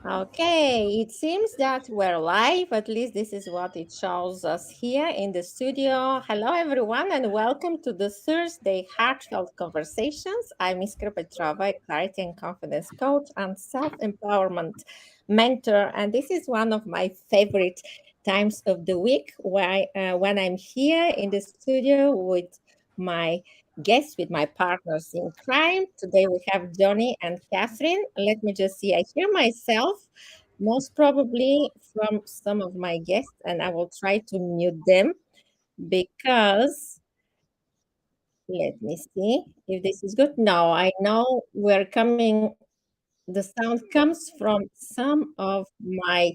Okay, it seems that we're live. At least this is what it shows us here in the studio. Hello, everyone, and welcome to the Thursday Heartfelt Conversations. I'm Iskra Petrova, a clarity and confidence coach and self empowerment mentor. And this is one of my favorite times of the week when I'm here in the studio with my guests, with my partners in crime. Today we have Johnny and Catherine. Let me just see. I hear myself most probably from some of my guests, and I will try to mute them because let me see if this is good. No, I know we're coming. The sound comes from some of my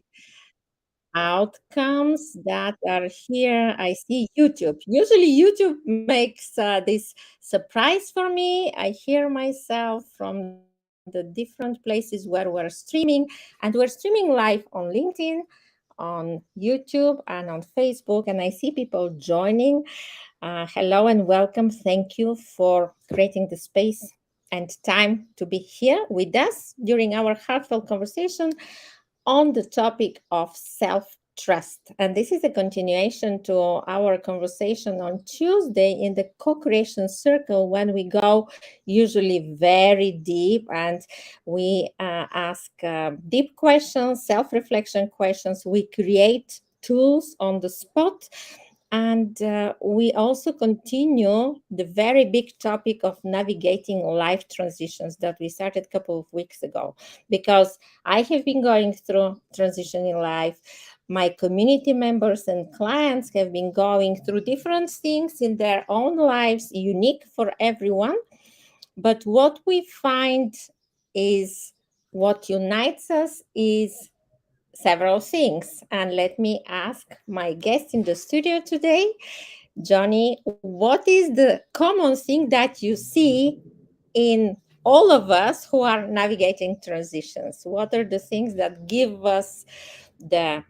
outcomes that are here. I see YouTube. Usually, YouTube makes this surprise for me. I hear myself from the different places where we're streaming, and we're streaming live on LinkedIn, on YouTube, and on Facebook. And I see people joining. Hello and welcome. Thank you for creating the space and time to be here with us during our heartfelt conversation on the topic of self trust. And this is a continuation to our conversation on Tuesday in the co creation circle when we go usually very deep and we ask deep questions, self reflection questions. We create tools on the spot and we also continue the very big topic of navigating life transitions that we started a couple of weeks ago. Because I have been going through transition in life. My community members and clients have been going through different things in their own lives, unique for everyone. But what we find is what unites us is several things. And let me ask my guest in the studio today, Johnny, what is the common thing that you see in all of us who are navigating transitions? What are the things that give us the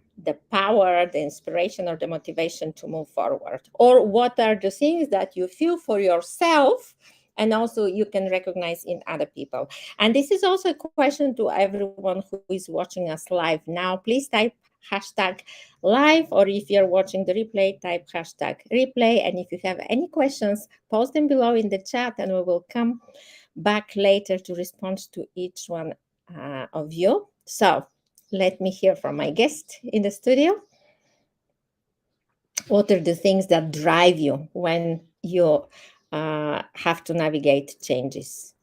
power, the inspiration, or the motivation to move forward? Or what are the things that you feel for yourself and also you can recognize in other people? And this is also a question to everyone who is watching us live now. Please type hashtag live, or if you're watching the replay, type hashtag replay. And if you have any questions, post them below in the chat and we will come back later to respond to each one of you. So let me hear from my guest in the studio. What are the things that drive you when you have to navigate changes?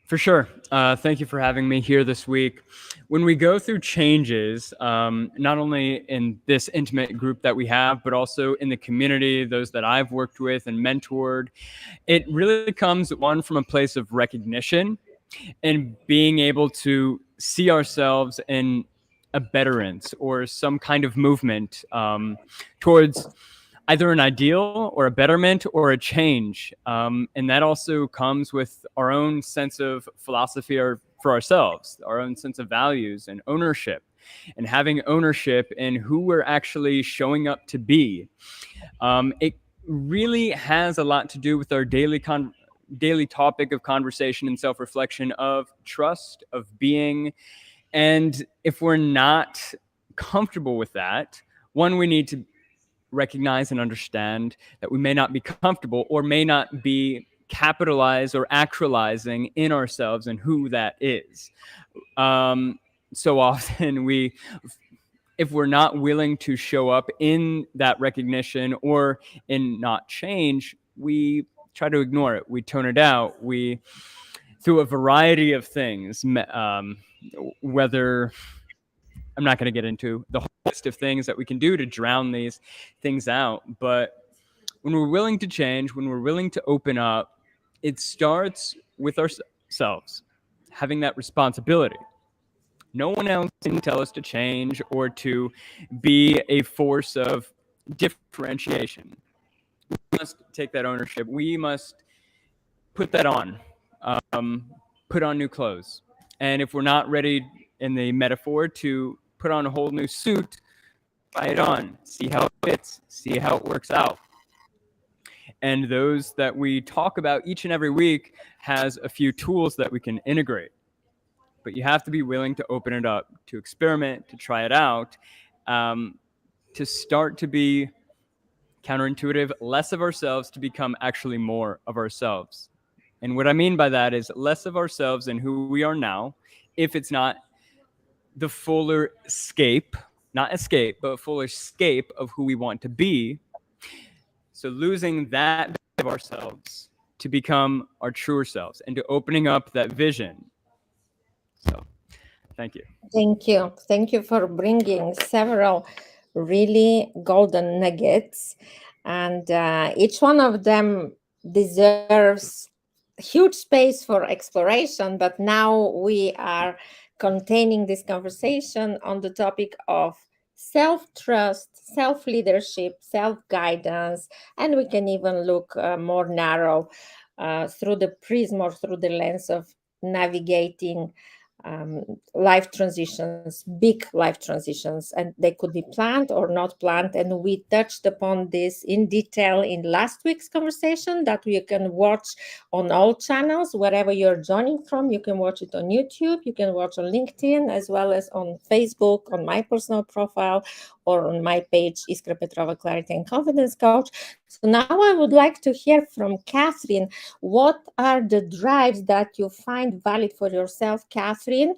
For sure. Thank you for having me here this week. When we go through changes, not only in this intimate group that we have, but also in the community, those that I've worked with and mentored, it really comes, one, from a place of recognition and being able to see ourselves in a betterance or some kind of movement towards either an ideal or a betterment or a change. And that also comes with our own sense of philosophy for ourselves, our own sense of values and ownership, and having ownership in who we're actually showing up to be. It really has a lot to do with our daily topic of conversation and self-reflection of trust, of being. And if we're not comfortable with that, one, we need to recognize and understand that we may not be comfortable or may not be capitalized or actualizing in ourselves and who that is. So often if we're not willing to show up in that recognition or in not change, we try to ignore it. We tone it out. We, through a variety of things, whether I'm not going to get into the whole list of things that we can do to drown these things out. But when we're willing to change, when we're willing to open up, it starts with ourselves having that responsibility. No one else can tell us to change or to be a force of differentiation. We must take that ownership. We must put that on, put on new clothes. And if we're not ready, in the metaphor, to put on a whole new suit, try it on, see how it fits, see how it works out. And those that we talk about each and every week has a few tools that we can integrate. but you have to be willing to open it up, to experiment, to try it out, um, to start to be counterintuitive, less of ourselves to become actually more of ourselves. And what I mean by that is less of ourselves and who we are now, if it's not the fuller escape, not escape, but fuller escape of who we want to be. So losing that bit of ourselves to become our truer selves and to opening up that vision. So thank you. Thank you. Thank you for bringing several really golden nuggets. And each one of them deserves huge space for exploration. But now we are containing this conversation on the topic of self trust, self leadership, self guidance. And we can even look more narrow through the prism or through the lens of navigating life transitions, big life transitions, and they could be planned or not planned. And we touched upon this in detail in last week's conversation that you can watch on all channels, wherever you're joining from. You can watch it on YouTube, you can watch on LinkedIn, as well as on Facebook, on my personal profile, or on my page, Iskra Petrova, Clarity and Confidence Coach. So now I would like to hear from Catherine. What are the drives that you find valid for yourself, Catherine,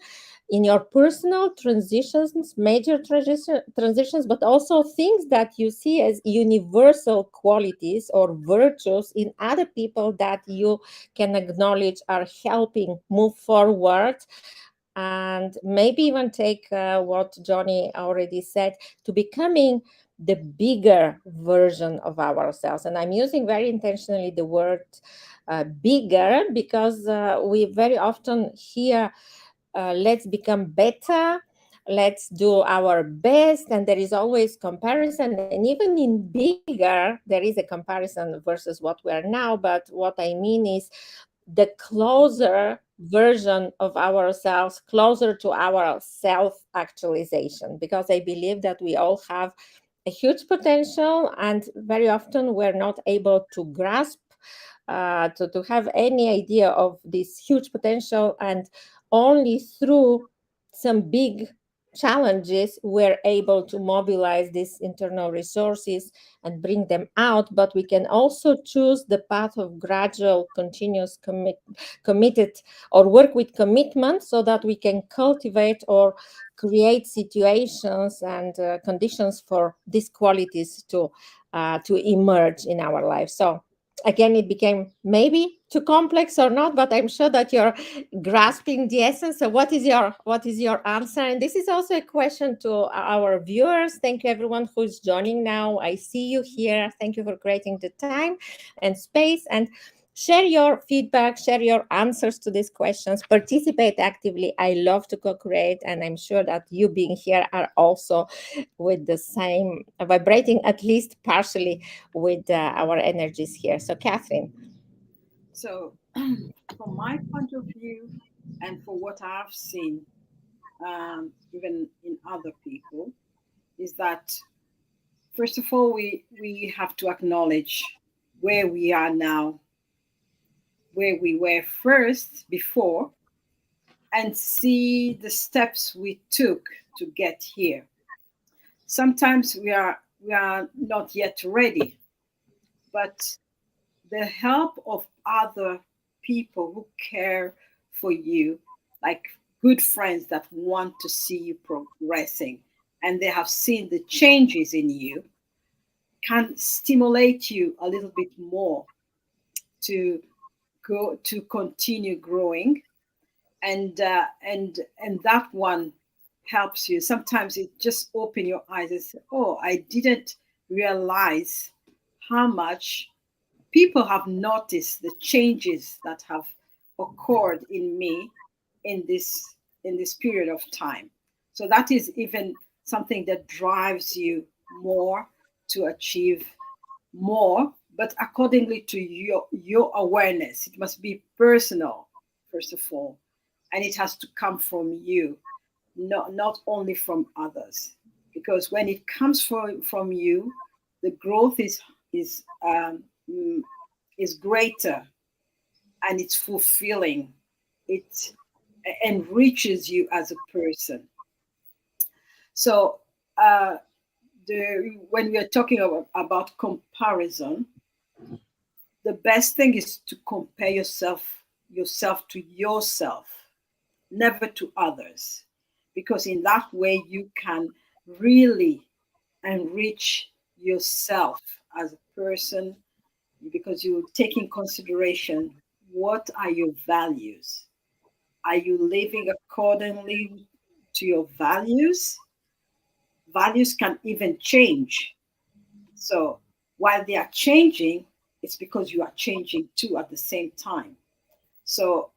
in your personal transitions, major transitions, but also things that you see as universal qualities or virtues in other people that you can acknowledge are helping move forward? And maybe even take what Johnny already said, to becoming the bigger version of ourselves. And I'm using very intentionally the word bigger, because we very often hear, let's become better, let's do our best, and there is always comparison. And even in bigger, there is a comparison versus what we are now. But what I mean is the closer version of ourselves, closer to our self actualization, because I believe that we all have a huge potential, and very often we're not able to grasp, to have any idea of this huge potential. And only through some big challenges we're able to mobilize these internal resources and bring them out. But we can also choose the path of gradual, continuous committed, or work with commitment, so that we can cultivate or create situations and conditions for these qualities to emerge in our life. So again, it became maybe too complex or not, but I'm sure that you're grasping the essence. So what is your answer? And this is also a question to our viewers. Thank you everyone who's joining now. I see you here. Thank you for creating the time and space, and share your feedback, share your answers to these questions, participate actively. I love to co-create, and I'm sure that you being here are also with the same, vibrating at least partially with our energies here. So Catherine. So, from my point of view, and for what I've seen, even in other people, is that first of all, we have to acknowledge where we are now, where we were first before, and see the steps we took to get here. Sometimes we are not yet ready, but the help of other people who care for you, like good friends that want to see you progressing, and they have seen the changes in you, can stimulate you a little bit more to go to continue growing. And that one helps you. Sometimes it just open your eyes and say, oh, I didn't realize how much people have noticed the changes that have occurred in me in this period of time. So that is even something that drives you more to achieve more, but accordingly to your awareness. It must be personal, first of all, and it has to come from you, not only from others. Because when it comes from you, the growth is mm, is greater, and it's fulfilling. It enriches you as a person. So when we are talking about comparison, the best thing is to compare yourself to yourself, never to others, because in that way you can really enrich yourself as a person, because you take in consideration, what are your values? Are you living accordingly to your values? Values can even change. So while they are changing, it's because you are changing too at the same time. So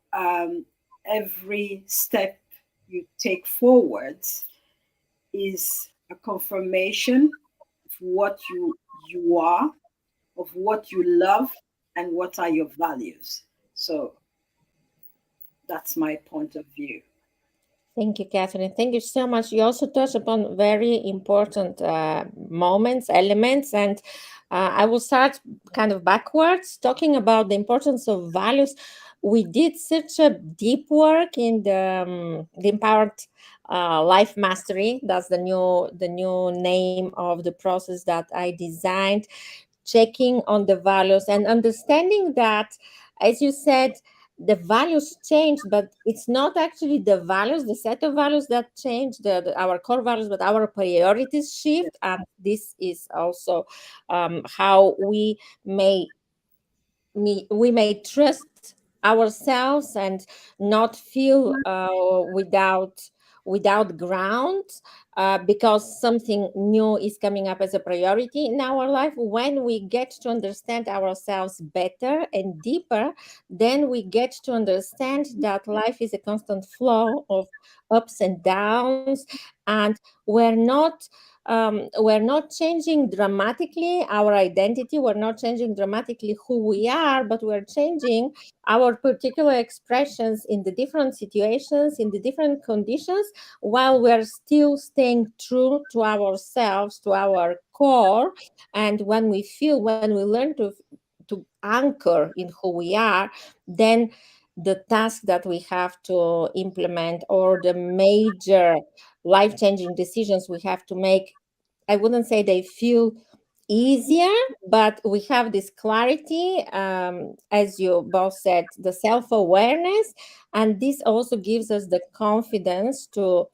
every step you take forwards is a confirmation of what you are, of what you love, and what are your values. So that's my point of view. Thank you, Catherine. Thank you so much. You also touched upon very important moments, elements, and I will start kind of backwards, talking about the importance of values. We did such a deep work in the empowered life mastery. That's the new name of the process that I designed, checking on the values and understanding that, as you said, the values change, but it's not actually the values, the set of values that change, our core values, but our priorities shift. And this is also how may we may trust ourselves and not feel without ground, because something new is coming up as a priority in our life. When we get to understand ourselves better and deeper, then we get to understand that life is a constant flow of ups and downs, and we're not changing dramatically our identity. We're not changing dramatically who we are, but we're changing our particular expressions in the different situations, in the different conditions, while we're still staying true to ourselves, to our core. And when we learn to anchor in who we are, then the task that we have to implement, or the major life changing decisions we have to make, I wouldn't say they feel easier, but we have this clarity, as you both said, the self awareness, and this also gives us the confidence to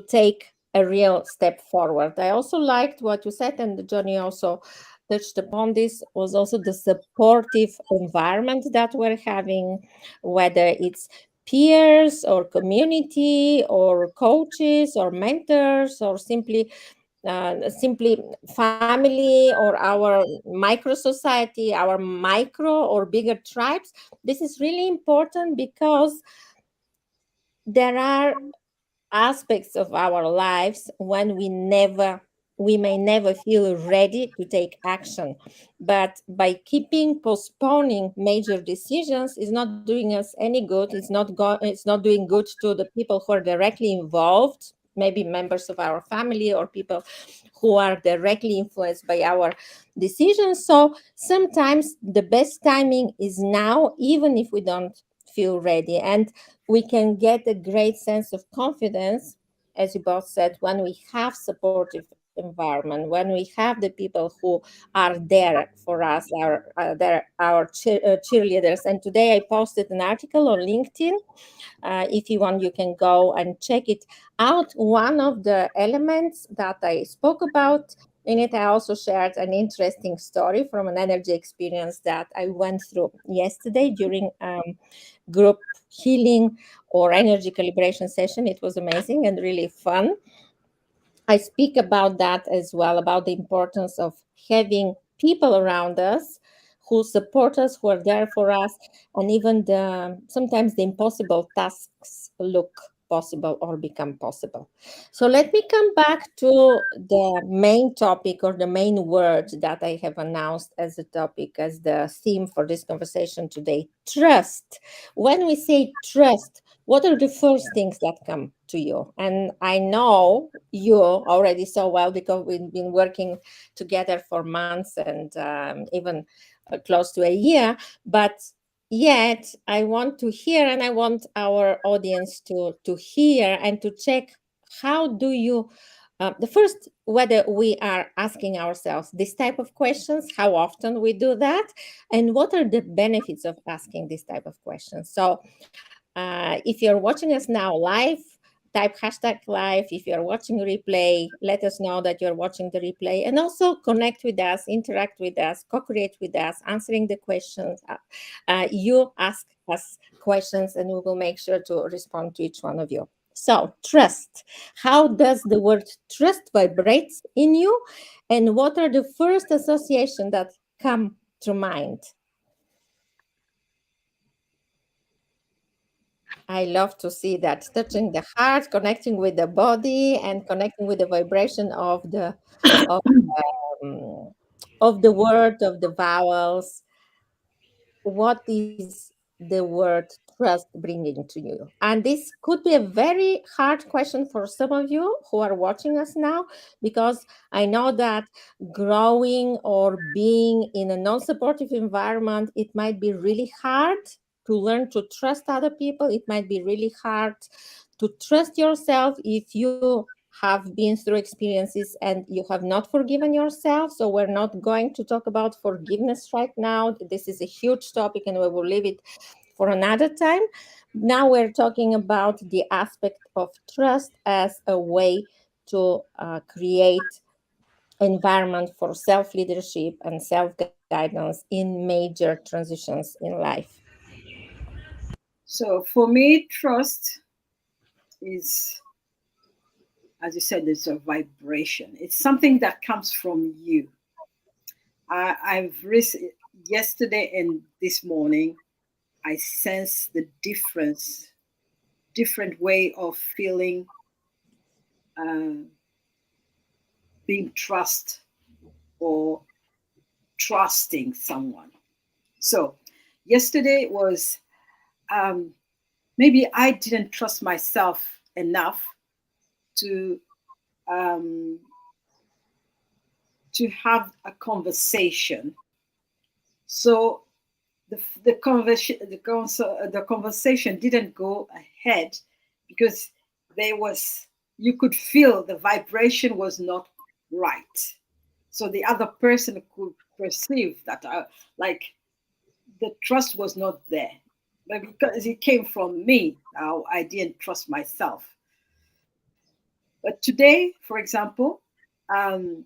take a real step forward. I also liked what you said, and Johnny also touched upon this, was also the supportive environment that we're having, whether it's peers or community or coaches or mentors, or simply family, or our micro society, our micro or bigger tribes. This is really important because there are aspects of our lives when we may never feel ready to take action, but by keeping postponing major decisions is not doing us any good. It's not doing good to the people who are directly involved, maybe members of our family or people who are directly influenced by our decisions. So sometimes the best timing is now, even if we don't feel ready. And we can get a great sense of confidence, as you both said, when we have supportive environment, when we have the people who are there for us, our cheerleaders. And today I posted an article on LinkedIn. If you want, you can go and check it out. One of the elements that I spoke about in it, I also shared an interesting story from an energy experience that I went through yesterday during group healing or energy calibration session. It was amazing and really fun. I speak about that as well, about the importance of having people around us who support us, who are there for us, and even sometimes the impossible tasks look possible or become possible. So let me come back to the main topic, or the main word that I have announced as a topic, as the theme for this conversation today: trust. When we say trust, what are the first things that come to you? And I know you already so well, because we've been working together for months and even close to a year. But Yet I want to hear, and I want our audience to hear and to check, how do you the first, whether we are asking ourselves this type of questions, how often we do that, and what are the benefits of asking this type of questions. So if you're watching us now live, type hashtag live. If you're watching replay, let us know that you're watching the replay, and also connect with us, interact with us, co-create with us, answering the questions. You ask us questions, and we will make sure to respond to each one of you. So, trust. How does the word trust vibrate in you, and what are the first associations that come to mind? I love to see that, touching the heart, connecting with the body, and connecting with the vibration of um, of the word, of the vowels. What is the word trust bringing to you? And this could be a very hard question for some of you who are watching us now, because I know that growing or being in a non-supportive environment, it might be really hard to learn to trust other people. It might be really hard to trust yourself if you have been through experiences and you have not forgiven yourself. So, we're not going to talk about forgiveness right now. This is a huge topic and we will leave it for another time. Now, we're talking about the aspect of trust as a way to create environment for self leadership and self guidance in major transitions in life. So for me, trust is, as you said, it's a vibration. It's something that comes from you. I've yesterday and this morning, I sense the different way of feeling, uh, being or trusting someone. So yesterday was, um, maybe I didn't trust myself enough to um, to have a conversation. So the conversation didn't go ahead because there was, you could feel the vibration was not right. So the other person could perceive that, like, the trust was not there. But because it came from me, now I didn't trust myself. But today, for example, um,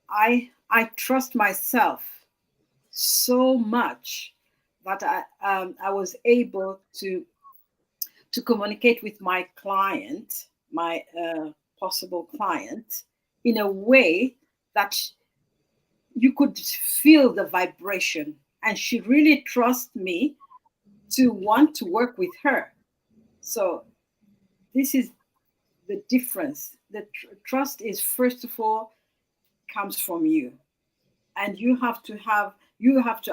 I trust myself so much that I was able to communicate with my client, my possible client, in a way that you could feel the vibration, and she really trusts me to want to work with her. So this is the difference. The trust is, first of all, comes from you, and you have to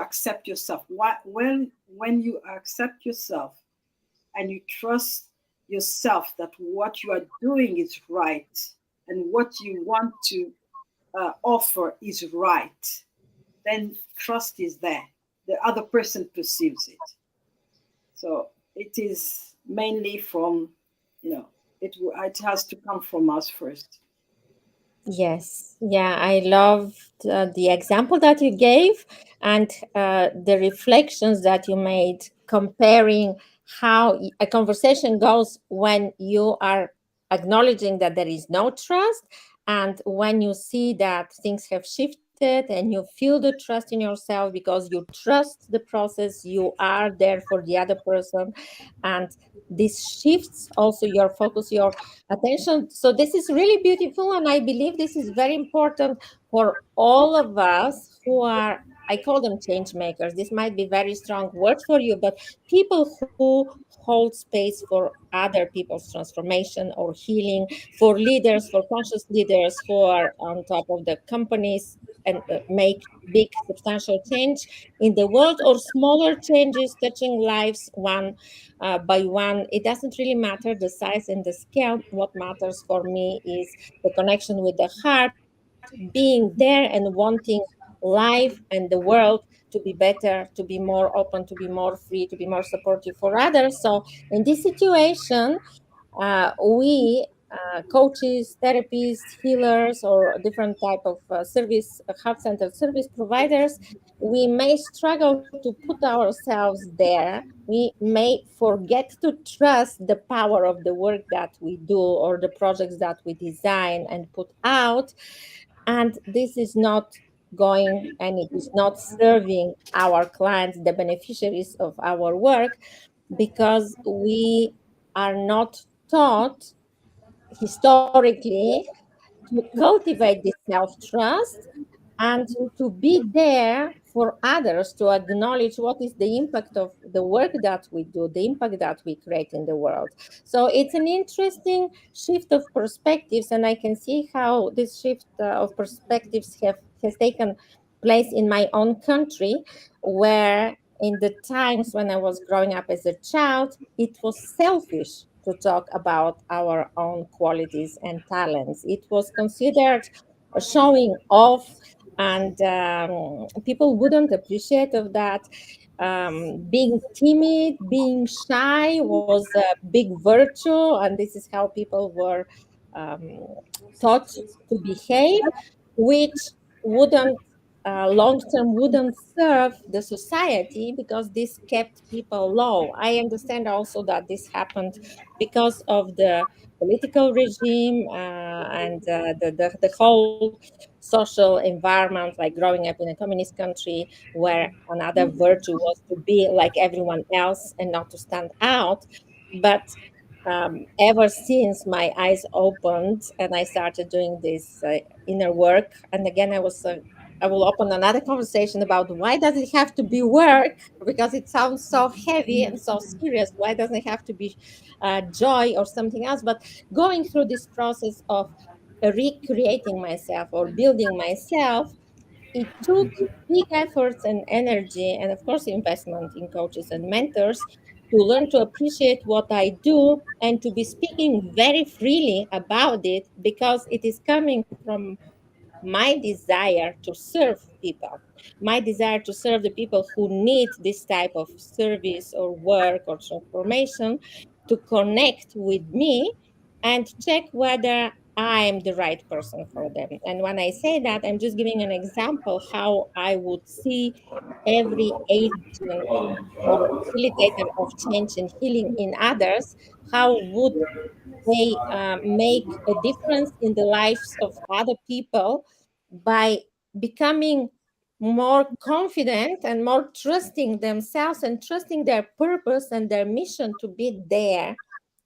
accept yourself. When you accept yourself and you trust yourself that what you are doing is right and what you want to offer is right, then trust is there. The other person perceives it. So it is mainly from, it has to come from us first. Yes, yeah, I loved the example that you gave, and the reflections that you made, comparing how a conversation goes when you are acknowledging that there is no trust, and when you see that things have shifted and you feel the trust in yourself because you trust the process, you are there for the other person, and this shifts also your focus, your attention. So this is really beautiful, and I believe this is very important for all of us who are, I call them change makers. This might be very strong word for you, but people who hold space for other people's transformation or healing, for leaders, for conscious leaders who are on top of the companies and make big substantial change in the world, or smaller changes touching lives one by one. It doesn't really matter the size and the scale. What matters for me is the connection with the heart, being there and wanting life and the world to be better, to be more open, to be more free, to be more supportive for others. So in this situation, we coaches, therapists, healers, or different type of service, heart-centered service providers, we may struggle to put ourselves there. We may forget to trust the power of the work that we do or the projects that we design and put out, and this is not going and it is not serving our clients, the beneficiaries of our work, because we are not taught historically to cultivate this self trust and to be there for others, to acknowledge what is the impact of the work that we do, the impact that we create in the world. So it's an interesting shift of perspectives, and I can see how this shift of perspectives have has taken place in my own country, where in the times when I was growing up as a child, it was selfish to talk about our own qualities and talents. It was considered showing off, and people wouldn't appreciate of that. Being timid, being shy was a big virtue, and this is how people were um, taught to behave, which wouldn't long term wouldn't serve the society, because this kept people low. I understand also that this happened because of the political regime and the whole social environment, like growing up in a communist country where another virtue was to be like everyone else and not to stand out. But ever since my eyes opened and I started doing this inner work, and again, I will open another conversation about why does it have to be work, because it sounds so heavy and so serious. Why doesn't it have to be joy or something else? But going through this process of recreating myself or building myself, it took big efforts and energy, and of course, investment in coaches and mentors, to learn to appreciate what I do and to be speaking very freely about it, because it is coming from my desire to serve people, my desire to serve the people who need this type of service or work or transformation, to connect with me and check whether I'm the right person for them. And when I say that, I'm just giving an example how I would see every agent or facilitator of change and healing in others, how would they make a difference in the lives of other people by becoming more confident and more trusting themselves and trusting their purpose and their mission to be there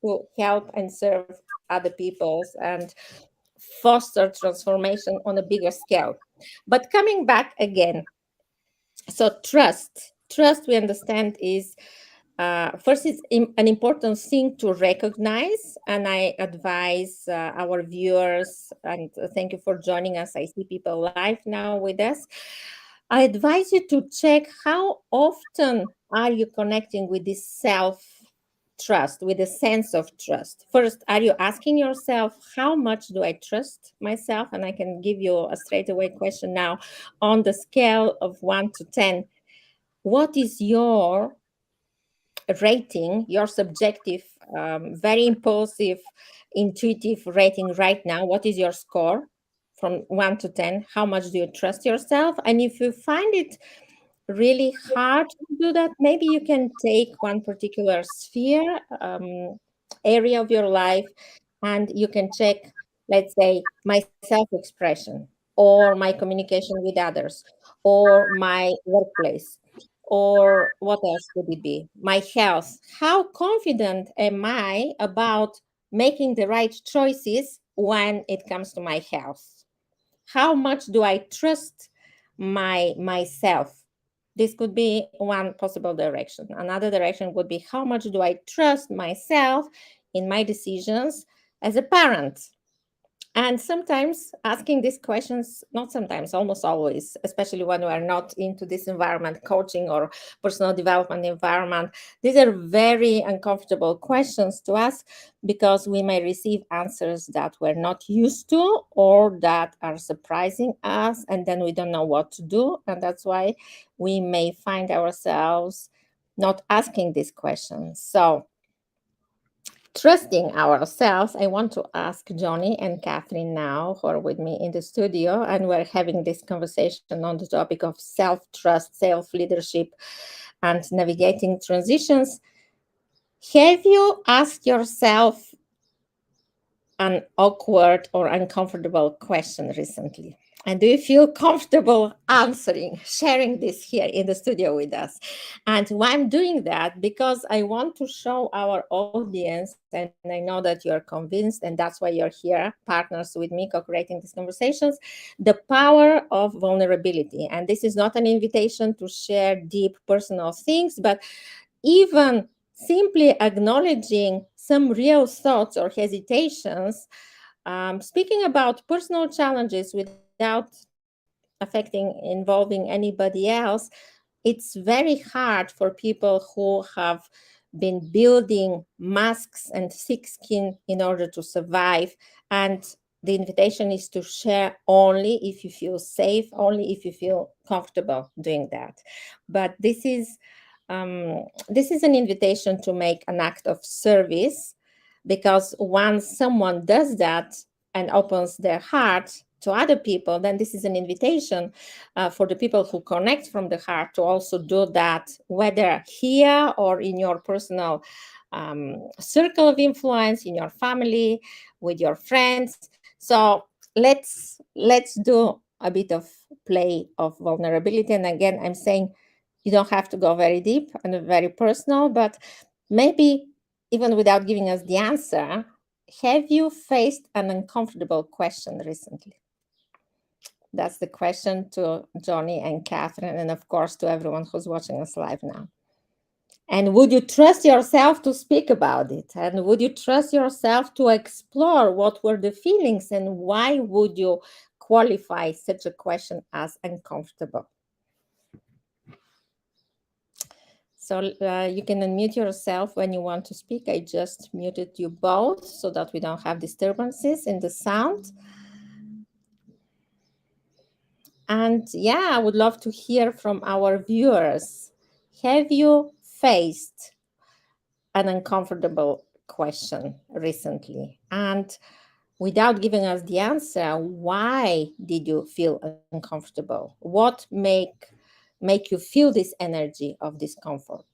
to help and serve other people's and foster transformation on a bigger scale. But coming back again, so trust we understand is first, it's an important thing to recognize, and I advise our viewers, and thank you for joining us. I see people live now with us. I advise you to check how often are you connecting with this self trust, with a sense of trust. First, are you asking yourself, how much do I trust myself? And I can give you a straightaway question now. On the scale of 1 to 10, what is your rating, your subjective, very impulsive, intuitive rating right now? What is your score from 1 to 10? How much do you trust yourself? And if you find it really hard to do that, maybe you can take one particular sphere, area of your life, and you can check, let's say, my self expression, or my communication with others, or my workplace, or what else could it be? My health. How confident am I about making the right choices when it comes to my health? How much do I trust myself? This could be one possible direction. Another direction would be, how much do I trust myself in my decisions as a parent? And sometimes asking these questions, not sometimes, almost always, especially when we are not into this environment, coaching or personal development environment, these are very uncomfortable questions to ask because we may receive answers that we're not used to or that are surprising us, and then we don't know what to do. And that's why we may find ourselves not asking these questions. So, trusting ourselves, I want to ask Johnny and Catherine now, who are with me in the studio, and we're having this conversation on the topic of self trust, self leadership, and navigating transitions. Have you asked yourself an awkward or uncomfortable question recently? And do you feel comfortable answering, sharing this here in the studio with us? And why I'm doing that, because I want to show our audience, and I know that you're convinced, and that's why you're here, partners with me, co-creating these conversations, the power of vulnerability. And this is not an invitation to share deep personal things, but even simply acknowledging some real thoughts or hesitations, speaking about personal challenges without involving anybody else, it's very hard for people who have been building masks and thick skin in order to survive. And the invitation is to share only if you feel safe, only if you feel comfortable doing that. But this is an invitation to make an act of service, because once someone does that and opens their heart to other people, then this is an invitation for the people who connect from the heart to also do that, whether here or in your personal circle of influence, in your family, with your friends. So let's do a bit of play of vulnerability. And again, I'm saying you don't have to go very deep and very personal, but maybe even without giving us the answer, have you faced an uncomfortable question recently? That's the question to Johnny and Catherine, and of course to everyone who's watching us live now. And would you trust yourself to speak about it? And would you trust yourself to explore what were the feelings, and why would you qualify such a question as uncomfortable? So you can unmute yourself when you want to speak. I just muted you both so that we don't have disturbances in the sound. And yeah, I would love to hear from our viewers. Have you faced an uncomfortable question recently? And without giving us the answer, why did you feel uncomfortable? What make you feel this energy of discomfort?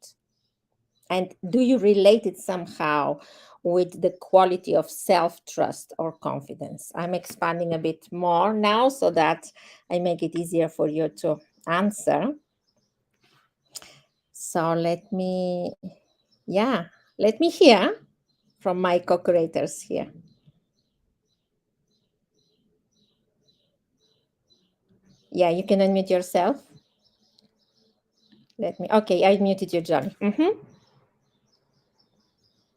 And do you relate it somehow with the quality of self-trust or confidence? I'm expanding a bit more now so that I make it easier for you to answer. So let me hear from my co-creators here. Yeah, you can unmute yourself. Okay, I muted you, Johnny.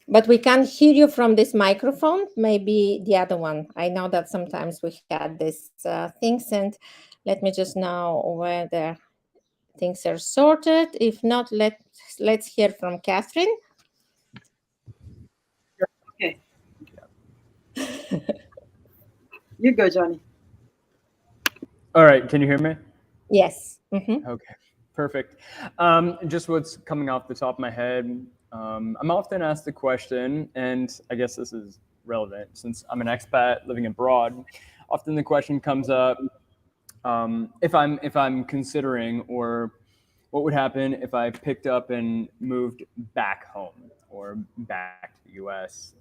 But we can't hear you from this microphone, maybe the other one. I know that sometimes we had these things, and let me just know whether things are sorted. If not, let's hear from Catherine. Okay. You go, Johnny. All right, can you hear me? Yes. Okay, perfect. Just what's coming off the top of my head. I'm often asked the question, and I guess this is relevant since I'm an expat living abroad. Often the question comes up, if I'm considering, or what would happen if I picked up and moved back home or back to the U.S.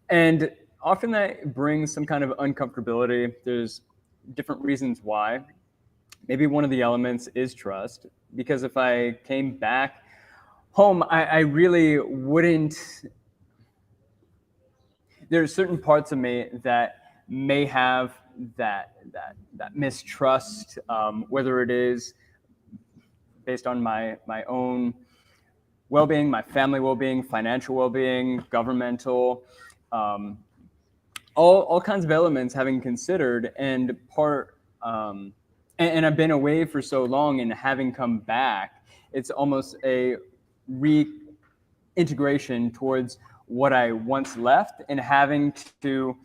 And often that brings some kind of uncomfortability. There's different reasons why. Maybe one of the elements is trust, because if I came back home, I really wouldn't. There's certain parts of me that may have that mistrust, whether it is based on my own well-being, my family well-being, financial well-being, governmental. all kinds of elements having considered, and and I've been away for so long, and having come back, it's almost a reintegration towards what I once left, and having to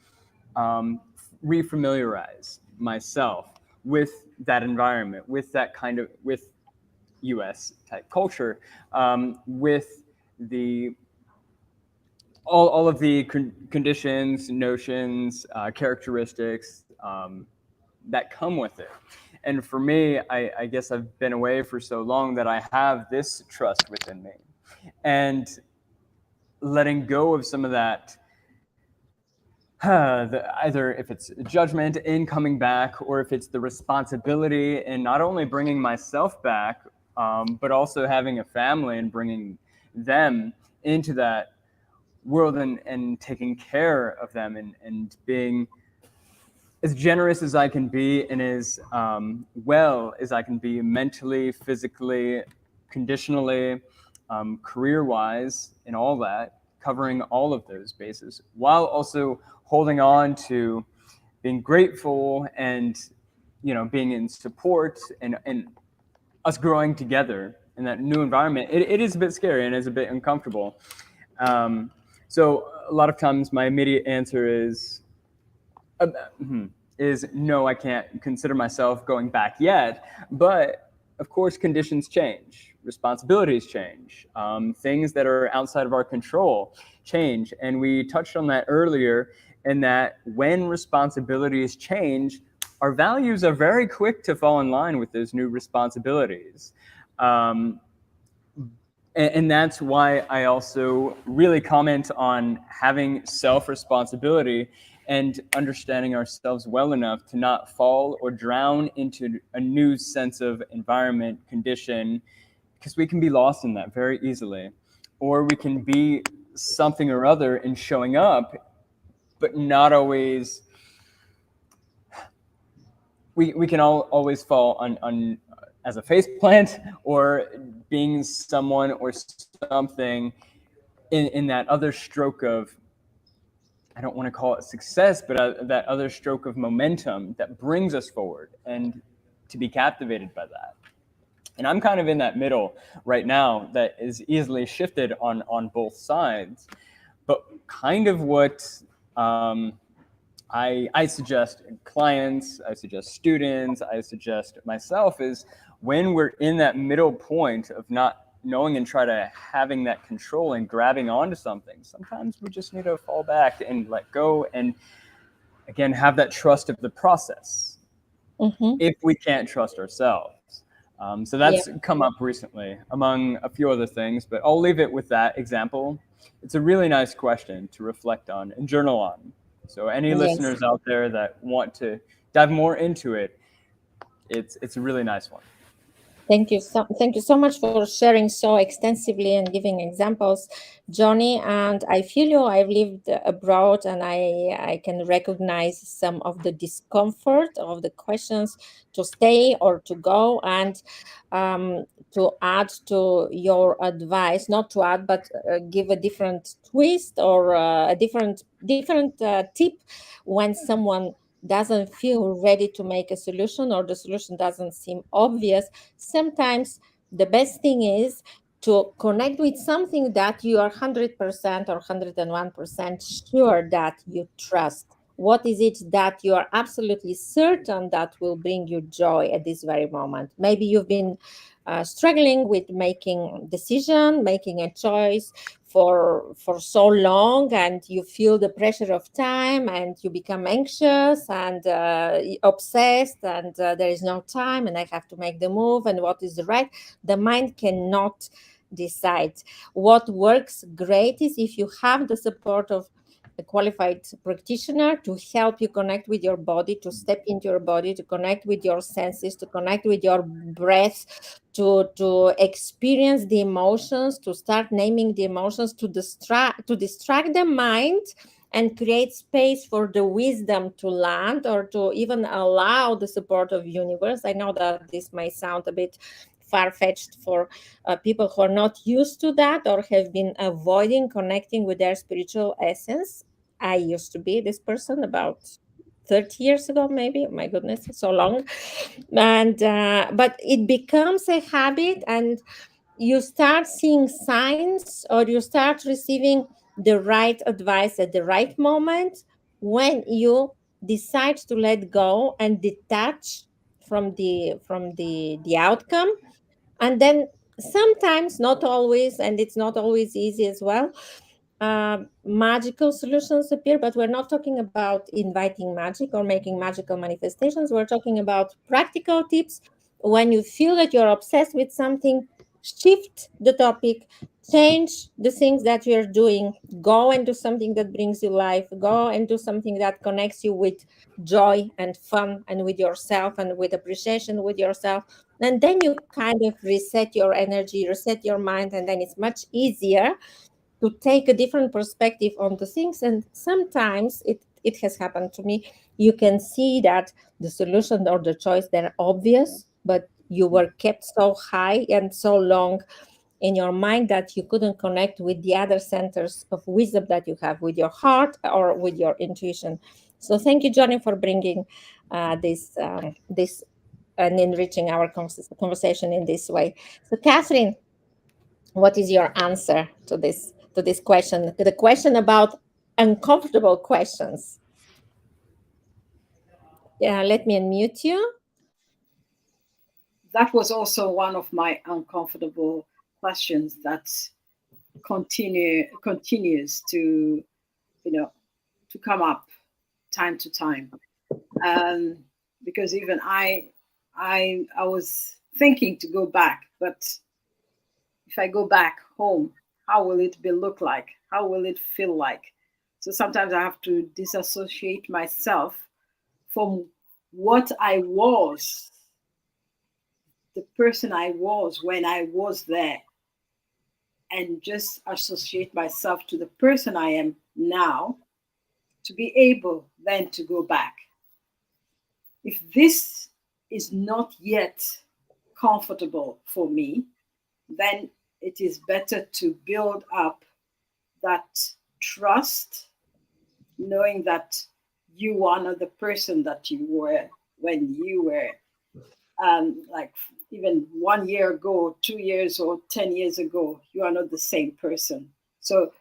um, refamiliarize myself with that environment, with that kind of with U.S. type culture, with the all of the conditions, notions, characteristics that come with it. And for me, I guess I've been away for so long that I have this trust within me. And letting go of some of that, either if it's judgment in coming back, or if it's the responsibility in not only bringing myself back, but also having a family and bringing them into that world, and taking care of them, and being as generous as I can be, and as well as I can be mentally, physically, conditionally, career wise, and all that, covering all of those bases while also holding on to being grateful, and being in support, and us growing together in that new environment. It is a bit scary and is a bit uncomfortable. Um, so a lot of times my immediate answer uh, is no, I can't consider myself going back yet. But of course, conditions change, responsibilities change, things that are outside of our control change. And we touched on that earlier, in that when responsibilities change, our values are very quick to fall in line with those new responsibilities. Um, and that's why I also really comment on having self-responsibility and understanding ourselves well enough to not fall or drown into a new sense of environment, condition, because we can be lost in that very easily. Or we can be something or other in showing up, but not always. We can always fall on as a face plant, or being someone or something in that other stroke of, I don't want to call it success, but that other stroke of momentum that brings us forward, and to be captivated by that. And I'm kind of in that middle right now that is easily shifted on both sides. But kind of what I suggest clients, I suggest students, I suggest myself, is when we're in that middle point of not knowing and try to having that control and grabbing onto something, sometimes we just need to fall back and let go, and again have that trust of the process, if we can't trust ourselves. So Yeah. that's come up recently among a few other things, but I'll leave it with that example. It's a really nice question to reflect on and journal on. So any Yes. listeners out there that want to dive more into it, it's a really nice one. Thank you so much for sharing so extensively and giving examples, Johnny. And I feel you. I've lived abroad, and I can recognize some of the discomfort of the questions to stay or to go. And to add to your advice, not to add, but give a different twist, or a different tip when someone doesn't feel ready to make a solution, or the solution doesn't seem obvious. Sometimes the best thing is to connect with something that you are 100% or 101% sure that you trust. What is it that you are absolutely certain that will bring you joy at this very moment? Maybe you've been struggling with making decision, making a choice for so long, and you feel the pressure of time, and you become anxious and obsessed, and there is no time, and I have to make the move, and what is the right. The mind cannot decide. What works great is if you have the support of a qualified practitioner to help you connect with your body, to step into your body, to connect with your senses, to connect with your breath, to experience the emotions, to start naming the emotions, to distract the mind, and create space for the wisdom to land, or to even allow the support of universe. I know that this might sound a bit far-fetched for people who are not used to that, or have been avoiding connecting with their spiritual essence. I used to be this person about 30 years ago, maybe. Oh my goodness, so long. And but it becomes a habit, and you start seeing signs, or you start receiving the right advice at the right moment when you decide to let go and detach from the outcome. And then sometimes, not always, and it's not always easy as well, magical solutions appear. But we're not talking about inviting magic or making magical manifestations. We're talking about practical tips. When you feel that you're obsessed with something, shift the topic, change the things that you're doing, go and do something that brings you life, go and do something that connects you with joy and fun and with yourself and with appreciation with yourself. And then you kind of reset your energy, reset your mind, and then it's much easier to take a different perspective on the things. And sometimes it has happened to me. You can see that the solution or the choice, they're obvious, but you were kept so high and so long in your mind that you couldn't connect with the other centers of wisdom that you have, with your heart or with your intuition. So thank you, Johnny, for bringing this and enriching our conversation in this way. So Catherine, what is your answer to this question, the question about uncomfortable questions? Yeah, let me unmute you. That was also one of my uncomfortable questions that continues to, you know, to come up time to time. um, because even I was thinking to go back, but if I go back home, how will it be look like? How will it feel like? So sometimes I have to disassociate myself from what I was, the person I was when I was there, and just associate myself to the person I am now to be able then to go back. If this is not yet comfortable for me, then it is better to build up that trust, knowing that you are not the person that you were when you were, like even 1 year ago, 2 years, or 10 years ago. You are not the same person. So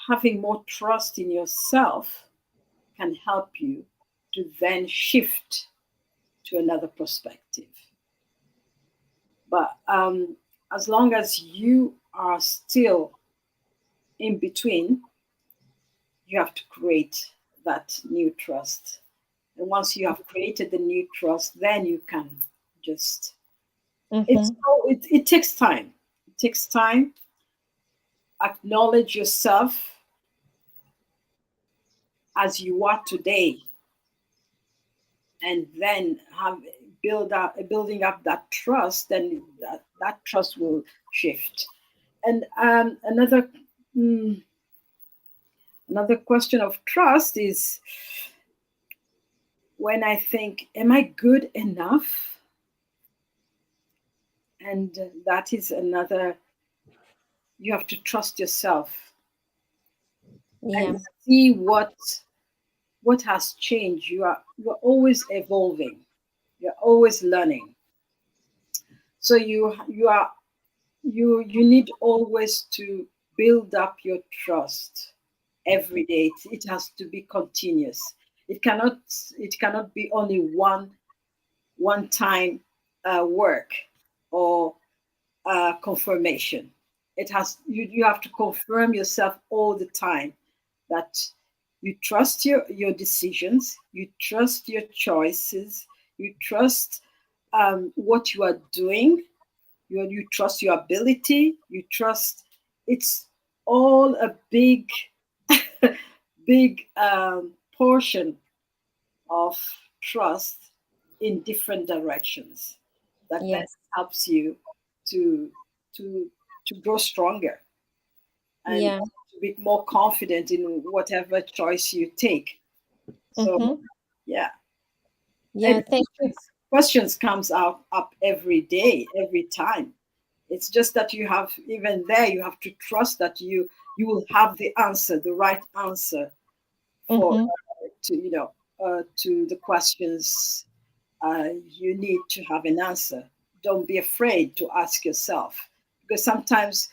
having more trust in yourself can help you to then shift to another perspective. But as long as you are still in between, you have to create that new trust. And once you have created the new trust, then you can just, Mm-hmm. it takes time. It takes time. Acknowledge yourself as you are today, and then have building up that trust, then that trust will shift. And mm, another question of trust is when I think, am I good enough? And that is another, you have to trust yourself and Yeah. see what has changed. You're always evolving. You're always learning. So you need always to build up your trust every day. It has to be continuous. It cannot be only one time work or confirmation. You have to confirm yourself all the time that you trust your decisions, you trust your choices, you trust what you are doing, you trust your ability, you trust. It's all a big portion of trust in different directions that then Yes. helps you to to to grow stronger and Yeah. to be more confident in whatever choice you take. So Mm-hmm. yeah, Yeah. and Thank you. questions comes up every day, every time. It's just that you have, even there, you have to trust that you will have the answer, the right answer for Mm-hmm. to to the questions you need to have an answer. Don't be afraid to ask yourself, because sometimes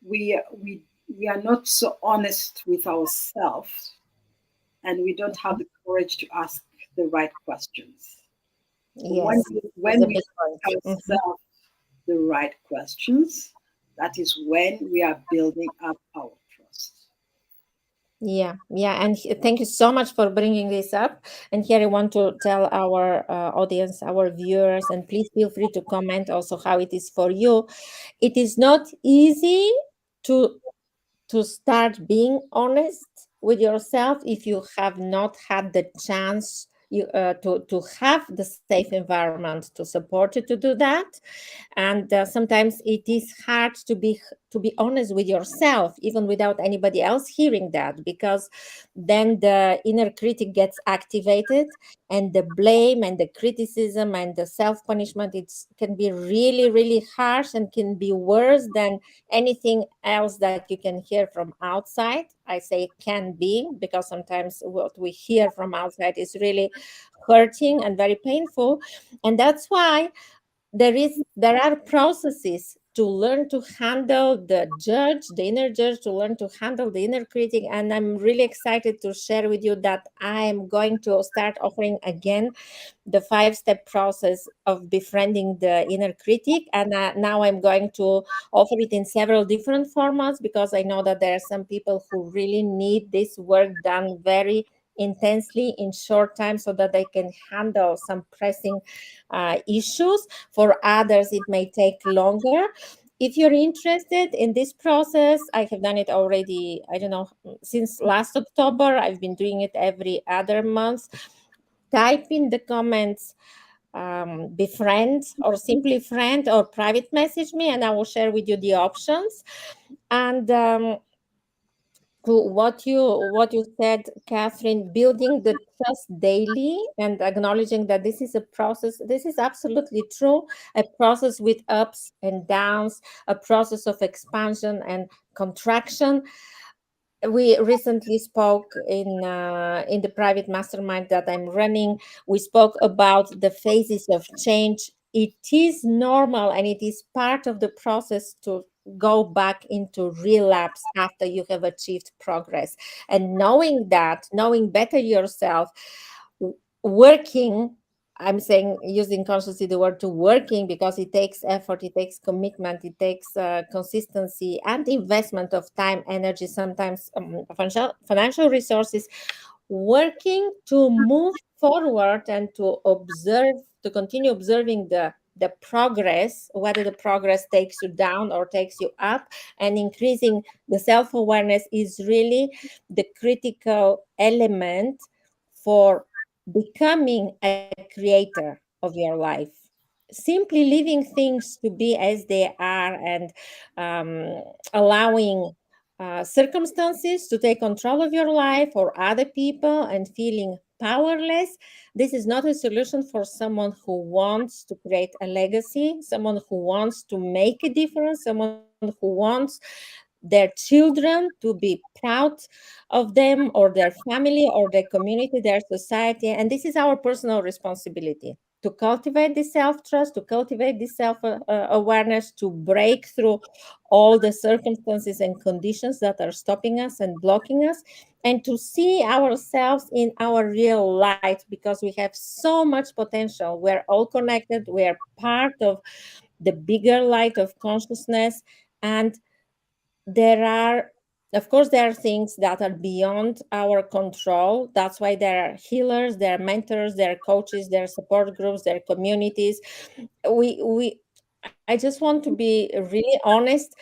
we we we are not so honest with ourselves, and we don't have the courage to ask the right questions. When Yes, it's when a we big ask point. Mm-hmm. ourselves the right questions, that is when we are building up our trust. Yeah, yeah, and thank you so much for bringing this up. And here I want to tell our audience, our viewers, and please feel free to comment also how it is for you. It is not easy to start being honest with yourself if you have not had the chance to have the safe environment to support you to do that. And sometimes it is hard to be honest with yourself even without anybody else hearing that, because then the inner critic gets activated, and the blame and the criticism and the self punishment, it can be really really harsh and can be worse than anything else that you can hear from outside. I say can be because sometimes what we hear from outside is really hurting and very painful. And that's why there are processes to learn to handle the judge, the inner judge, to learn to handle the inner critic. And I'm really excited to share with you that I am going to start offering again the 5-step process of befriending the inner critic. And now I'm going to offer it in several different formats, because I know that there are some people who really need this work done very intensely in short time so that they can handle some pressing issues. For others it may take longer. If you're interested in this process, I have done it already, I don't know, since last October. I've been doing it every other month. Type in the comments befriend or simply friend or private message me, and I will share with you the options. And to what you said, Catherine, building the trust daily and acknowledging that this is a process. This is absolutely true. A process with ups and downs, a process of expansion and contraction. We recently spoke in the private mastermind that I'm running. We spoke about the phases of change. It is normal and it is part of the process to go back into relapse after you have achieved progress. And knowing that, knowing better yourself, working, I'm saying, using consciously the word to working, because it takes effort, it takes commitment, it takes consistency and investment of time, energy, sometimes financial resources, working to move forward and to observe, to continue observing the progress, whether the progress takes you down or takes you up. And increasing the self-awareness is really the critical element for becoming a creator of your life. Simply leaving things to be as they are, and allowing circumstances to take control of your life or other people and feeling powerless. This is not a solution for someone who wants to create a legacy, someone who wants to make a difference, someone who wants their children to be proud of them or their family or their community, their society. And this is our personal responsibility to cultivate this self trust, to cultivate this self awareness, to break through all the circumstances and conditions that are stopping us and blocking us, and to see ourselves in our real light, because we have so much potential. We're all connected, we are part of the bigger light of consciousness. And there are, of course, there are things that are beyond our control. That's why there are healers, there are mentors, there are coaches, there are support groups, there are communities. We I just want to be really honest.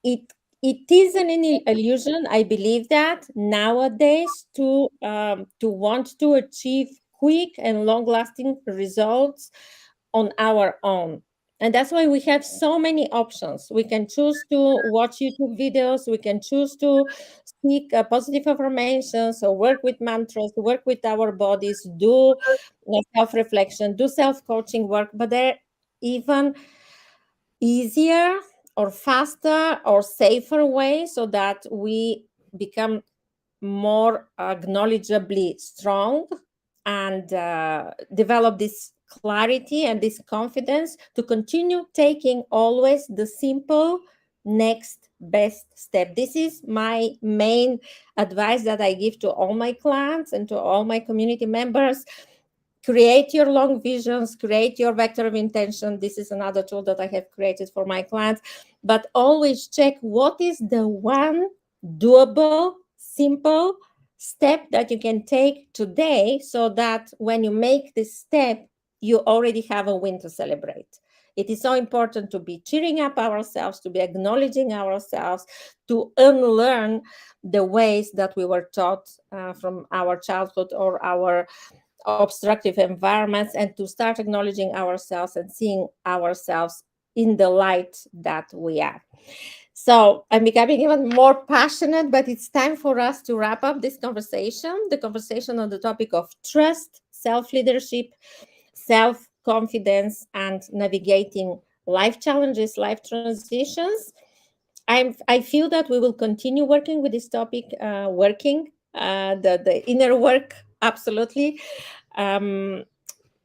It it is an illusion, I believe, that nowadays to want to achieve quick and long lasting results on our own. And that's why we have so many options. We can choose to watch YouTube videos, we can choose to speak positive affirmations, or work with mantras, work with our bodies, do self reflection, do self coaching work. But there even easier or faster or safer way so that we become more acknowledgeably strong and develop this clarity and this confidence to continue taking always the simple next best step. This is my main advice that I give to all my clients and to all my community members. Create your long visions, create your vector of intention. This is another tool that I have created for my clients. But always check what is the one doable, simple step that you can take today, so that when you make this step, you already have a win to celebrate. It is so important to be cheering up ourselves, to be acknowledging ourselves, to unlearn the ways that we were taught from our childhood or our obstructive environments, and to start acknowledging ourselves and seeing ourselves in the light that we are. So I'm becoming even more passionate, but it's time for us to wrap up this conversation, the conversation on the topic of trust, self leadership, self confidence, and navigating life challenges, life transitions. I feel that we will continue working with this topic, the inner work, absolutely. Um,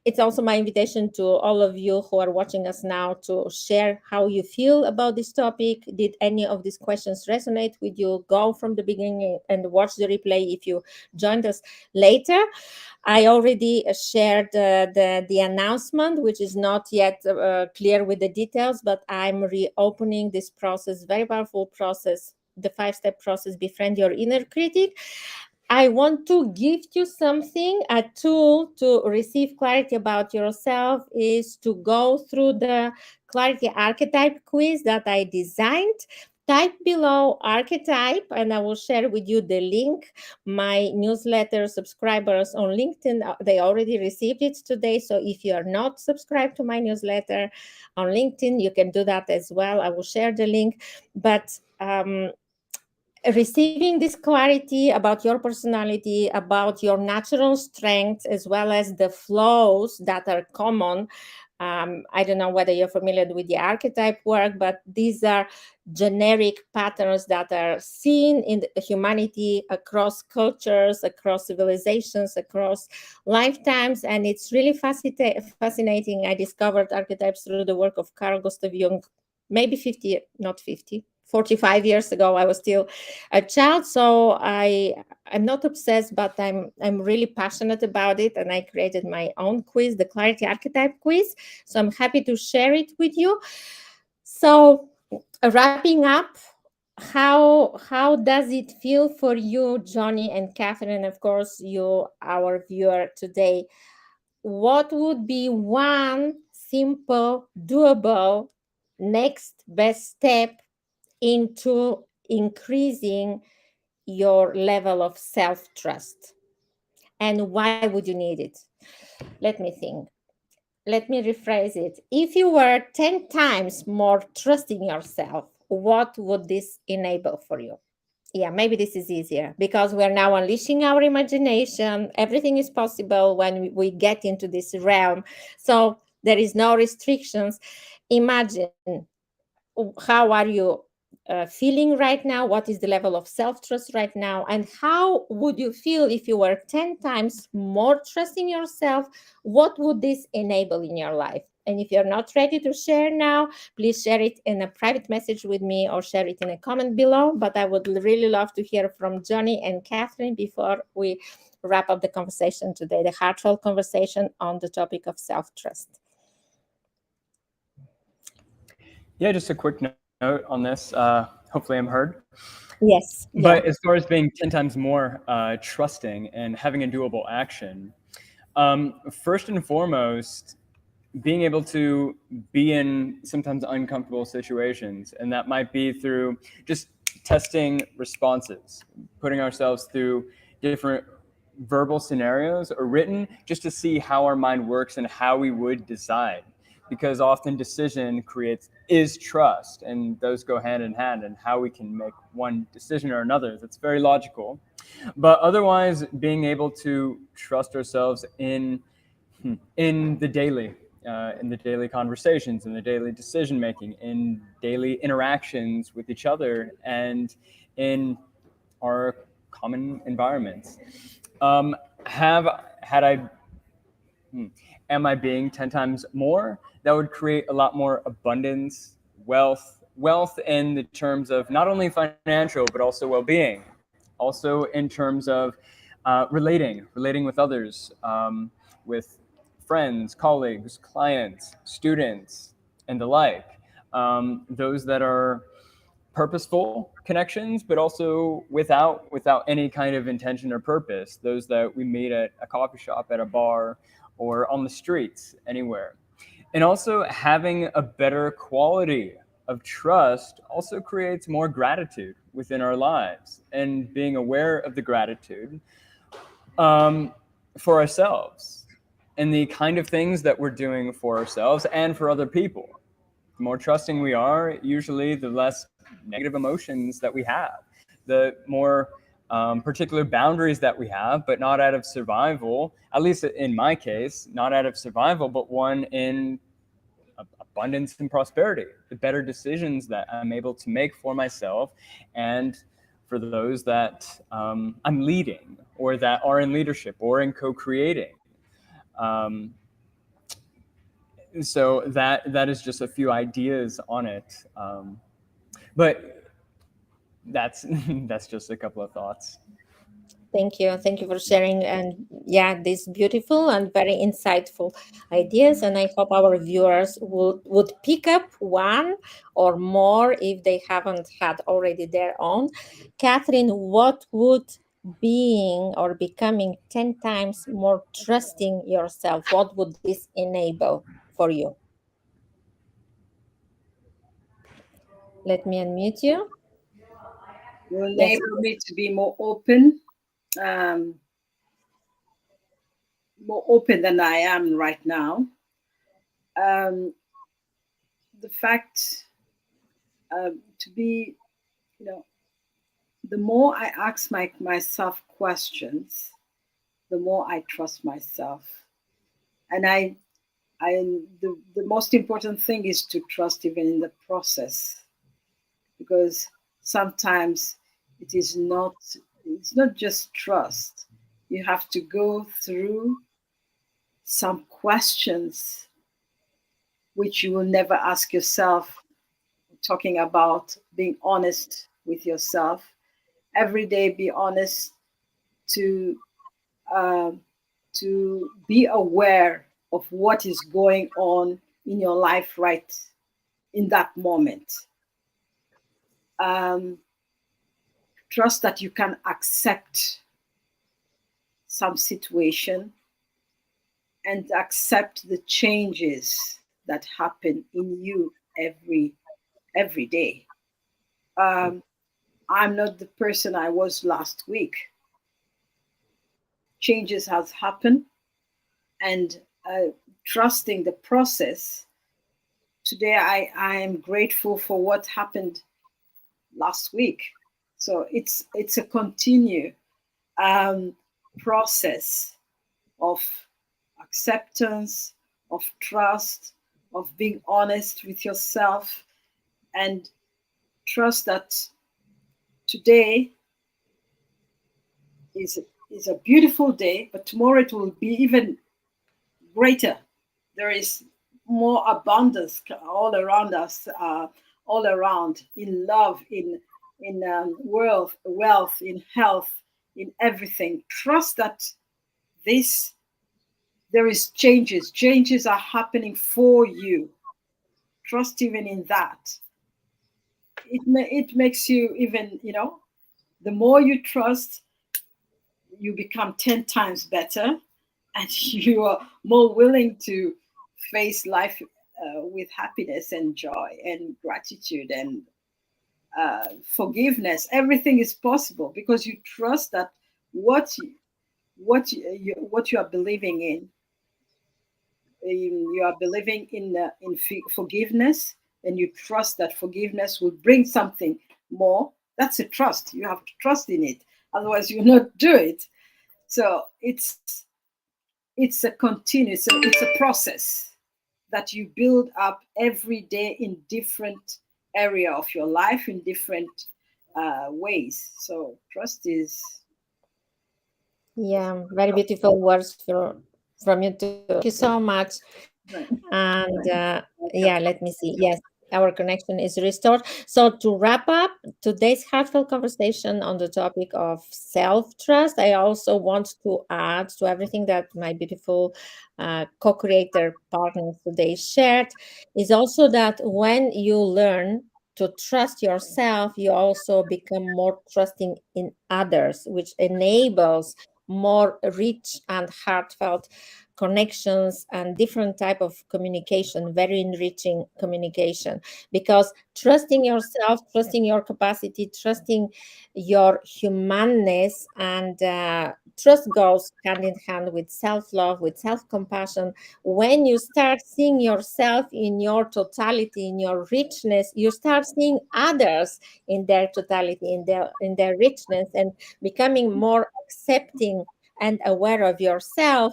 it's also my invitation to all of you who are watching us now to share how you feel about this topic. Did any of these questions resonate with you? Go from the beginning and watch the replay if you joined us later. I already shared the announcement, which is not yet clear with the details, but I'm reopening this process, very powerful process, the 5-step process, befriend your inner critic. I want to give you something, a tool to receive clarity about yourself is to go through the clarity archetype quiz that I designed. Type below archetype and I will share with you the link. My newsletter subscribers on LinkedIn, they already received it today. So if you are not subscribed to my newsletter on LinkedIn, you can do that as well. I will share the link. But receiving this clarity about your personality, about your natural strengths, as well as the flows that are common. I don't know whether you're familiar with the archetype work, but these are generic patterns that are seen in humanity across cultures, across civilizations, across lifetimes. And it's really fascinating. I discovered archetypes through the work of Carl Gustav Jung, maybe 50, not 50, 45 years ago. I was still a child, so I'm not obsessed, but I'm really passionate about it, and I created my own quiz, the clarity archetype quiz. So I'm happy to share it with you. So wrapping up, how does it feel for you, Johnny and Catherine, and of course you, our viewer today? What would be one simple, doable next best step into increasing your level of self trust? And why would you need it? Let me think. Let me rephrase it. If you were 10 times more trusting yourself, what would this enable for you? Yeah, maybe this is easier because we're now unleashing our imagination. Everything is possible when we get into this realm. So there is no restrictions. Imagine, how are you feeling right now? What is the level of self-trust right now? And how would you feel if you were 10 times more trusting yourself? What would this enable in your life? And if you're not ready to share now, please share it in a private message with me or share it in a comment below. But I would really love to hear from Johnny and Catherine before we wrap up the conversation today, the heartfelt conversation on the topic of self-trust. Yeah, just a quick note on this. Hopefully I'm heard. Yes. But Yeah. as far as being 10 times more trusting and having a doable action, first and foremost, being able to be in sometimes uncomfortable situations. And that might be through just testing responses, putting ourselves through different verbal scenarios or written, just to see how our mind works and how we would decide. Because often decision is trust, and those go hand in hand, and how we can make one decision or another. That's very logical. But otherwise, being able to trust ourselves in the daily, in the daily conversations, in the daily decision making, in daily interactions with each other, and in our common environments. Have had I am I being 10 times more? That would create a lot more abundance, wealth in the terms of not only financial, but also well-being. Also in terms of relating with others, with friends, colleagues, clients, students, and the like. Those that are purposeful connections, but also without any kind of intention or purpose. Those that we meet at a coffee shop, at a bar, or on the streets, anywhere. And also having a better quality of trust also creates more gratitude within our lives, and being aware of the gratitude for ourselves and the kind of things that we're doing for ourselves and for other people. The more trusting we are, usually the less negative emotions that we have, the more particular boundaries that we have, but not out of survival, at least in my case, not out of survival, but one in abundance and prosperity, the better decisions that I'm able to make for myself and for those that I'm leading or that are in leadership or in co-creating. Um, so that is just a few ideas on it, but that's that's just a couple of thoughts. Thank you for sharing, and yeah, these beautiful and very insightful ideas. And I hope our viewers would pick up one or more if they haven't had already their own. Catherine, what would being or becoming 10 times more trusting yourself, what would this enable for you? Let me unmute you. Will Yes. enable me to be um, more open than I am right now. Um, the fact to be, you know, the more I ask myself questions, the more I trust myself. And the most important thing is to trust even in the process, because sometimes it is not, it's not just trust. You have to go through some questions which you will never ask yourself, talking about being honest with yourself. Every day, be honest to um, to be aware of what is going on in your life right in that moment. Um, Trust that you can accept some situation and accept the changes that happen in you every day. Um, I'm not the person I was last week. Changes has happened, and trusting the process. Today, I am grateful for what happened last week. So it's a continue um, process of acceptance, of trust, of being honest with yourself, and trust that today is is a beautiful day, but tomorrow it will be even greater. There is more abundance all around us, all around, in love, in wealth, in health, in everything. Trust that this there is changes. Changes are happening for you. Trust even in that. It makes you even, the more you trust, you become 10 times better, and you are more willing to face life with happiness and joy and gratitude and forgiveness. Everything is possible because you trust that what you, what you are believing in, you are believing in forgiveness, and you trust that forgiveness will bring something more. That's a trust. You have to trust in it, otherwise you will not do it. So it's a continuous, so it's a process that you build up every day in different area of your life, in different ways. So trust is Yeah, very beautiful words from you too. Thank you so much. Right. And Welcome. yeah, let me see. Yes, our connection is restored. So to wrap up today's heartfelt conversation on the topic of self-trust, I also want to add to everything that my beautiful co-creator partners today shared, is also that when you learn to trust yourself, you also become more trusting in others, which enables more rich and heartfelt connections and different type of communication, very enriching communication, because trusting yourself, trusting your capacity, trusting your humanness, and trust goes hand in hand with self-love, with self-compassion. When you start seeing yourself in your totality, in your richness, you start seeing others in their totality, in their richness, and becoming more accepting and aware of yourself.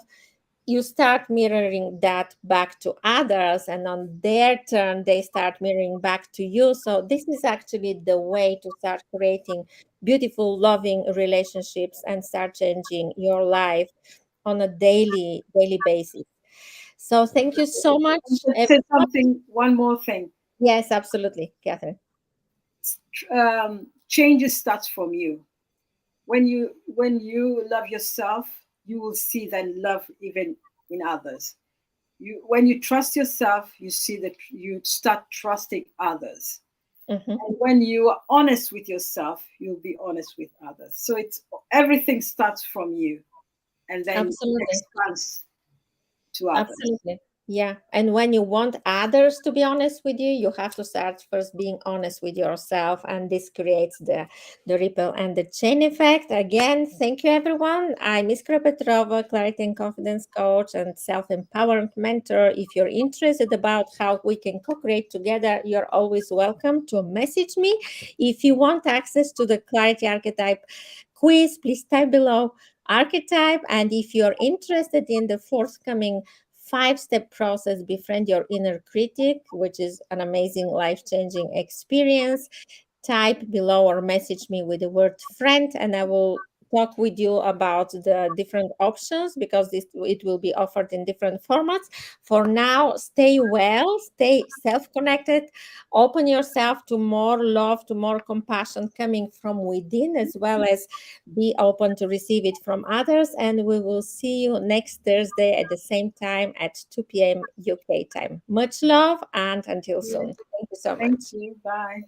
You start mirroring that back to others, and on their turn they start mirroring back to you. So this is actually the way to start creating beautiful loving relationships and start changing your life on a daily basis. So thank you so And much, to say everyone. something, one more thing. Yes, absolutely, Catherine. Changes starts from you. When you love yourself, you will see that love even in others. When you trust yourself, you see that you start trusting others. Mhm. And when you are honest with yourself, you'll be honest with others. So it's everything starts from you, and then Absolutely. expands to others. Absolutely. Yeah. And when you want others to be honest with you, you have to start first being honest with yourself. And this creates the ripple and the chain effect. Again, thank you, everyone. I'm Iskra Petrova, clarity and confidence coach and self empowerment mentor. If you're interested about how we can co create together, you're always welcome to message me. If you want access to the clarity archetype quiz, please type below archetype. And if you're interested in the forthcoming 5-step process, befriend your inner critic, which is an amazing life changing experience, type below or message me with the word friend, and I will talk with you about the different options, because it will be offered in different formats. For now, stay well, stay self-connected, open yourself to more love, to more compassion coming from within, as well as be open to receive it from others. And we will see you next Thursday at the same time at 2 p.m. UK time. Much love, and until soon. Thank you so Thank much. you. Bye.